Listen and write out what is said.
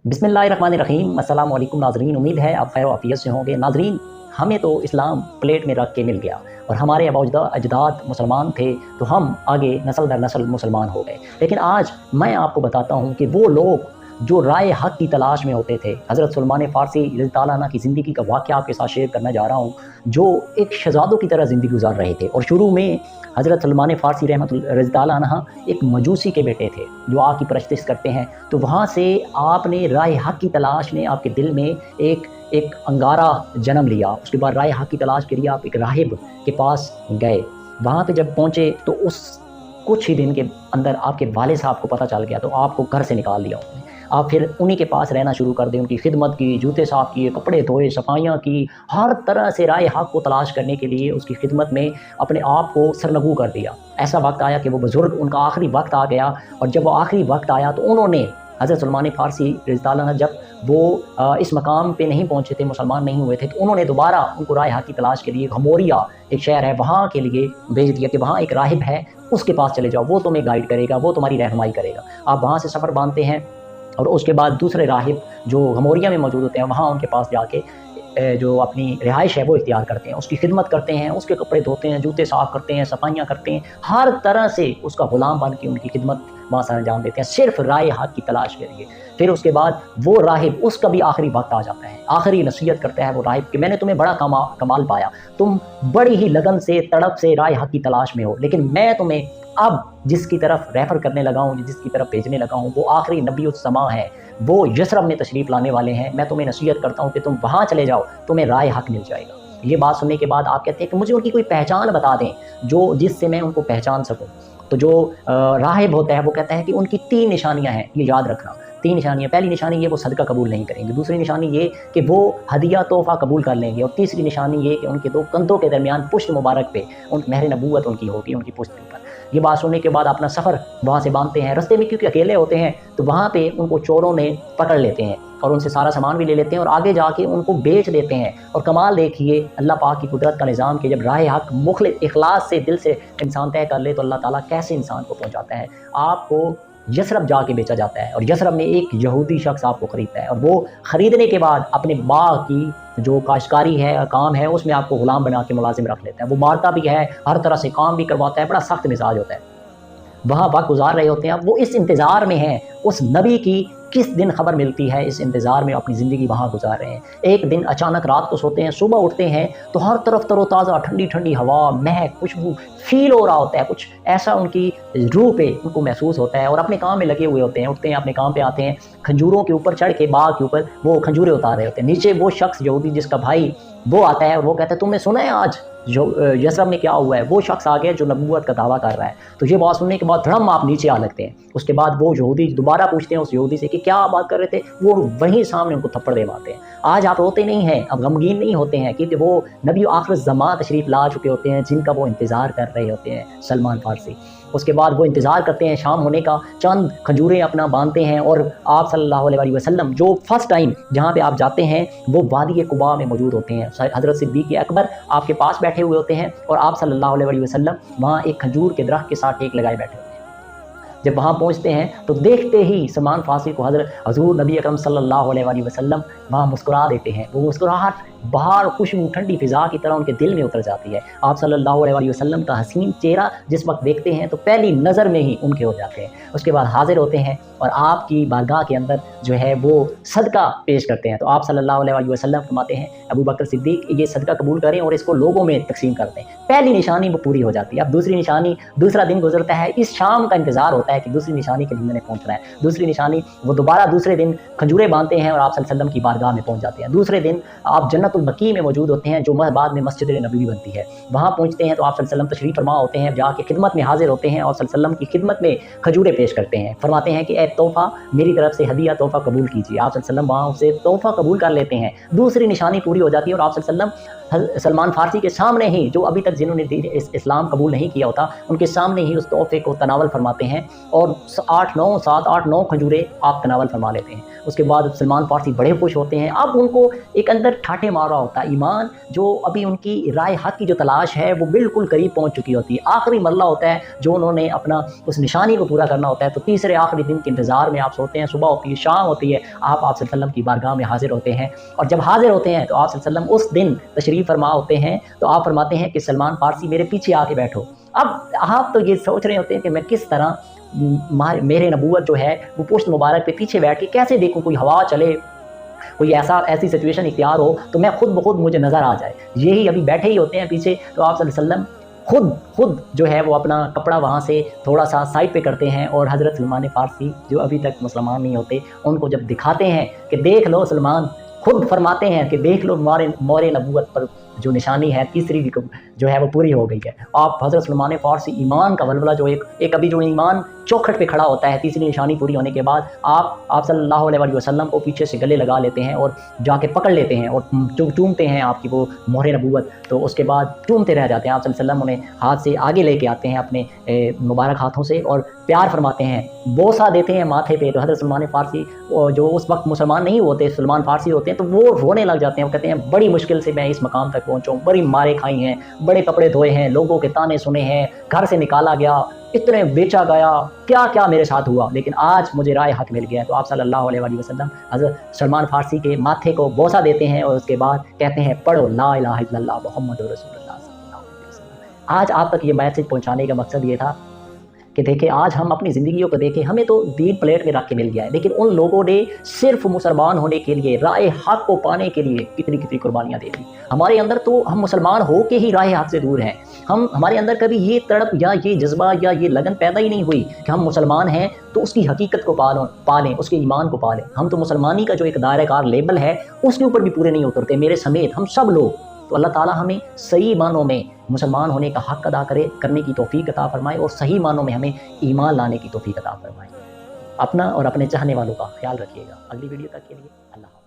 बिस्मिल्लाहिर्रहमानिर्रहीम। अस्सलाम वालेकुम नाज़रीन, उम्मीद है आप खैर आफियत से होंगे। नाज़रीन, हमें तो इस्लाम प्लेट में रख के मिल गया और हमारे अजदाद मुसलमान थे, तो हम आगे नस्ल दर नस्ल मुसलमान हो गए। लेकिन आज मैं आपको बताता हूँ कि वो लोग जो राय हक़ की तलाश में होते थे, हज़रत सलमान फ़ारसी रज़ी अल्लाह अन्हु की ज़िंदगी का वाक़या आपके साथ शेयर करना जा रहा हूँ, जो एक शहज़ादों की तरह ज़िंदगी गुजार रहे थे। और शुरू में हज़रत सलमान फ़ारसी रज़ी अल्लाह अन्हु एक मजूसी के बेटे थे जो आग की परस्तिश करते हैं। तो वहाँ से आपने राय हक़ की तलाश ने आपके दिल में एक अंगारा जन्म लिया। उसके बाद राय हक़ की तलाश के लिए आप एक राहिब के पास गए। वहाँ पे जब पहुँचे तो उस कुछ ही दिन के अंदर आपके वालिद साहब को पता चल गया, तो आपको घर से निकाल दिया उन्होंने। आप फिर उन्हीं के पास रहना शुरू कर दें, उनकी खिदमत की, जूते साफ़ किए, कपड़े धोए, सफाइयाँ की, हर तरह से राय हक़ को तलाश करने के लिए उसकी खिदमत में अपने आप को सरनगू कर दिया। ऐसा वक्त आया कि वो बुज़ुर्ग, उनका आखिरी वक्त आ गया, और जब वो आखिरी वक्त आया तो उन्होंने हज़रत सलमान फ़ारसी रज़ी अल्लाह अन्हु जब वो इस मकाम पे नहीं पहुँचे थे, मुसलमान नहीं हुए थे, तो उन्होंने दोबारा उनको राय हक़ की तलाश के लिए घमोरिया एक शहर है वहाँ के लिए भेज दिया कि वहाँ एक राहिब है, उसके पास चले जाओ, वो तुम्हें गाइड करेगा, वो तुम्हारी रहनुमाई करेगा। आप वहाँ से सफ़र बांधते हैं और उसके बाद दूसरे राहिब जो घमोरिया में मौजूद होते हैं, वहाँ उनके पास जाके जो अपनी रिहाइश है वो इख्तियार करते हैं, उसकी खिदमत करते हैं, उसके कपड़े धोते हैं, जूते साफ़ करते हैं, सफाइयाँ करते हैं, हर तरह से उसका ग़ुलाम बन के उनकी खिदमत वहाँ से अंजाम देते हैं, सिर्फ़ राय हक़ की तलाश के लिए। फिर उसके बाद वो राहिब, उसका भी आखिरी वक्त आ जाता है, आखिरी नसीहत करता है वो राहिब कि मैंने तुम्हें बड़ा कमाल पाया, तुम बड़ी ही लगन से, तड़प से राय हक़ की तलाश में हो, लेकिन मैं तुम्हें अब जिसकी तरफ रेफ़र करने लगा हूँ, जिसकी तरफ भेजने लगा हूँ, वो आखिरी नबी उस ज़मां है, वो यसरब में तशरीफ़ लाने वाले हैं। मैं तुम्हें नसीहत करता हूँ कि तुम वहाँ चले जाओ, तुम्हें राय हक़ मिल जाएगा। ये बात सुनने के बाद आप कहते हैं कि मुझे उनकी कोई पहचान बता दें जो जिससे मैं उनको पहचान सकूँ। तो जो राहिब होता है वो कहता है कि उनकी 3 निशानियाँ हैं, ये याद रखना। 3 निशानियाँ, पहली निशानी ये वो सदका कबूल नहीं करेंगे, दूसरी निशानी ये कि वो हदिया तोहफ़ा कबूल कर लेंगे, और तीसरी निशानी ये कि उनके 2 कंधों के दरमियान पुश्त मुबारक पे महर नबूवत उनकी होगी, उनकी पुश्त के ऊपर। ये बात सुनने के बाद अपना सफ़र वहाँ से बांधते हैं। रास्ते में क्योंकि अकेले होते हैं तो वहाँ पे उनको चोरों ने पकड़ लेते हैं और उनसे सारा सामान भी ले लेते हैं और आगे जाके उनको बेच देते हैं। और कमाल देखिए अल्लाह पाक की कुदरत का निज़ाम कि जब राह हक़ मुख़लिस इखलास से दिल से इंसान तय कर ले तो अल्लाह ताला कैसे इंसान को पहुँचाता है। आपको यसरब जाके बेचा जाता है और यसरब में एक यहूदी शख्स आपको ख़रीदता है, और वो ख़रीदने के बाद अपने बाग की जो काश्तकारी है, काम है, उसमें आपको ग़ुलाम बना के मुलाज़िम रख लेता है। वो मारता भी है, हर तरह से काम भी करवाता है, बड़ा सख्त मिजाज होता है। वहाँ वक्त गुजार रहे होते हैं, अब वो इस इंतज़ार में हैं उस नबी की किस दिन खबर मिलती है, इस इंतज़ार में अपनी ज़िंदगी वहाँ गुजार रहे हैं। एक दिन अचानक रात को सोते हैं, सुबह उठते हैं तो हर तरफ तरोताज़ा, ठंडी ठंडी हवा, महक, खुशबू फ़ील हो रहा होता है, कुछ ऐसा उनकी रूह पे उनको महसूस होता है, और अपने काम में लगे हुए होते हैं। उठते हैं, अपने काम पे आते हैं, खंजूरों के ऊपर चढ़ के बाग के ऊपर वो खंजूरें उतार रहे होते हैं। नीचे वो शख्स यहूदी जिसका भाई वो आता है और वो कहता है तुमने सुना है आज जो यसरब में क्या हुआ है। वो शख्स आ गया जो नबूवत का दावा कर रहा है। तो ये बात सुनने के बाद धड़म आप नीचे आ लगते हैं। उसके बाद वो यहूदी दोबारा पूछते हैं उस यहूदी से कि क्या बात कर रहे थे, वो वहीं सामने उनको थप्पड़ दे मारते हैं। आज आप रोते नहीं हैं, अब गमगीन नहीं होते हैं, क्योंकि वो नबी आखिर ज़मां तशरीफ़ ला चुके होते हैं जिनका वो इंतज़ार कर रहे होते हैं, सलमान फ़ारसी। उसके बाद वो इंतज़ार करते हैं शाम होने का, चंद खजूरें अपना बांधते हैं, और आप सल्लल्लाहु अलैहि वसल्लम जो फर्स्ट टाइम जहाँ पे आप जाते हैं वो वादी कुबा में मौजूद होते हैं। हज़रत सिद्दीक़ अकबर आपके पास बैठे हुए होते हैं और आप सल्लल्लाहु अलैहि वसल्लम वहाँ एक खजूर के दरख्त के साथ टेक लगाए बैठे होते हैं। जब वहाँ पहुँचते हैं तो देखते ही सलमान फ़ारसी को हज़ूर नबी अकरम सल्लल्लाहु अलैहि वसल्लम वहाँ मुस्कुरा देते हैं। वो मुस्कुराहट बाहर खुशबू ठंडी फ़िज़ा की तरह उनके दिल में उतर जाती है। आप सल्लल्लाहु अलैहि वसल्लम का हसीन चेहरा जिस वक्त देखते हैं तो पहली नज़र में ही उनके हो जाते हैं। उसके बाद हाज़िर होते हैं और आपकी बारगाह के अंदर जो है वो सदका पेश करते हैं। तो आप सल्लल्लाहु अलैहि वसल्लम फरमाते हैं अबू बकर सिद्दीक़ ये सदका कबूल करें और इसको लोगों में तकसीम कर दें। पहली निशानी वो पूरी हो जाती है। अब दूसरी निशानी, दूसरा दिन गुजरता है, इस शाम का इंतज़ार होता है कि दूसरी निशानी के लिए मैंने पहुँचना है। दूसरी निशानी वो दोबारा दूसरे दिन खजूरें बांधते हैं और आप सल्लल्लाहु अलैहि वसल्लम की बारगाह में पहुँच जाते हैं। दूसरे दिन आप जन्नतुल बकी में मौजूद होते हैं जो बाद में मस्जिद नबवी बनती है। वहाँ पहुँचते हैं तो आप सल्लल्लाहु अलैहि वसल्लम तशरीफ़ फरमा होते हैं, जाके खिदमत में हाजिर होते हैं और सल्लल्लाहु अलैहि वसल्लम की खिदमत में खजूरें पेश करते हैं। फरमाते हैं कि ए तोहफ़ा मेरी तरफ से हदिया तोहफ़ा कबूल कीजिए। आप सल्लल्लाहु अलैहि वसल्लम वहाँ उसे तोहफ़ा कबूल कर लेते हैं। दूसरी निशानी पूरी हो जाती है और आप सल्लल्लाहु अलैहि वसल्लम सलमान फारसी के सामने ही, जो अभी तक जिन्होंने इस्लाम कबूल नहीं किया होता, उनके सामने ही उस तोहफे को तनावल फरमाते हैं और 7-8-9 खजूरें आप तनावल फरमा लेते हैं। उसके बाद सलमान फारसी बड़े खुश होते हैं। अब उनको एक अंदर ठाठे मार रहा होता है, ईमान जो अभी उनकी राय हक की जो तलाश है वो बिल्कुल करीब पहुंच चुकी होती है। आखिरी मरला होता है जो उन्होंने अपना उस निशानी को पूरा करना होता है। तो तीसरे आखिरी दिन के इंतज़ार में आप सोते हैं, सुबह होती है, शाम होती है, आप सल्लल्लाहु अलैहि वसल्लम की बारगाह में हाजिर होते हैं। और जब हाजिर होते हैं तो आप सल्लल्लाहु अलैहि वसल्लम उस दिन तशरीफ़ फरमा होते हैं, तो आप फरमाते हैं कि सलमान फारसी मेरे पीछे आके बैठो। अब आप तो ये सोच रहे होते हैं कि मैं किस तरह मेरे नबूवत जो है वो पुश्त मुबारक पे पीछे बैठ के कैसे देखूँ, कोई हवा चले, कोई ऐसी सिचुएशन इख्तियार हो तो मैं खुद ब खुद मुझे नज़र आ जाए। यही अभी बैठे ही होते हैं पीछे, तो आप सल्लल्लाहु अलैहि वसल्लम खुद जो है वो अपना कपड़ा वहाँ से थोड़ा सा साइड पे करते हैं और हज़रत सलमान फारसी जो अभी तक मुसलमान नहीं होते उनको जब दिखाते हैं कि देख लो सलमान, खुद फरमाते हैं कि देख लो मोरे नबूवत पर जो निशानी है तीसरी भी जो है वो पूरी हो गई है। आप हज़रत सलमान फारसी ईमान का वलवला जो एक अभी जो ईमान चौखट पे खड़ा होता है तीसरी निशानी पूरी होने के बाद, आप सल्लल्लाहु अलैहि वसल्लम को पीछे से गले लगा लेते हैं और जाके पकड़ लेते हैं और चूमते हैं आपकी वो मोहर नबूवत। तो उसके बाद चूमते रह जाते हैं। आप सल्लल्लाहु अलैहि वसल्लम उन्हें हाथ से आगे लेके आते हैं अपने मुबारक हाथों से और प्यार फरमाते हैं, बोसा देते हैं माथे पे। तो हज़रत सलमान फारसी जो उस वक्त मुसलमान नहीं होते, सलमान फारसी होते हैं, तो वो रोने लग जाते हैं। वो कहते हैं बड़ी मुश्किल से मैं इस मकाम तक पहुँचा हूँ, बड़ी मारे खाई हैं, बड़े कपड़े धोए हैं, लोगों के ताने सुने हैं, घर से निकाला गया, इतने बेचा गया, क्या क्या मेरे साथ हुआ, लेकिन आज मुझे राय हक मिल गया। तो आप सल्लल्लाहु अलैहि वसल्लम हज़रत सलमान फारसी के माथे को बोसा देते हैं और उसके बाद कहते हैं पढ़ो ला इलाहा इल्लल्लाह मुहम्मदुर रसूलुल्लाह सल्लल्लाहु अलैहि वसल्लम। आज आप तक ये मैसेज पहुंचाने का मकसद ये था कि देखिए आज हम अपनी ज़िंदगियों को देखें, हमें तो दीन प्लेट में रख के मिल गया है, लेकिन उन लोगों ने सिर्फ मुसलमान होने के लिए, राय हक को पाने के लिए कितनी कितनी कुर्बानियाँ दे दी। हमारे अंदर तो हम मुसलमान हो के ही राय हक से दूर हैं। हमारे अंदर कभी ये तड़प या ये जज्बा या ये लगन पैदा ही नहीं हुई कि हम मुसलमान हैं तो उसकी हकीकत को पालें, उसके ईमान को पालें। हम तो मुसलमानी का जो एक दायरेकार लेबल है उसके ऊपर भी पूरे नहीं उतरते, मेरे समेत हम सब लोग। तो अल्लाह ताला हमें सही मानों में मुसलमान होने का हक अदा करने की तौफीक अता फरमाए और सही मानों में हमें ईमान लाने की तौफीक अता फरमाए। अपना और अपने चाहने वालों का ख्याल रखिएगा। अगली वीडियो तक के लिए अल्लाह।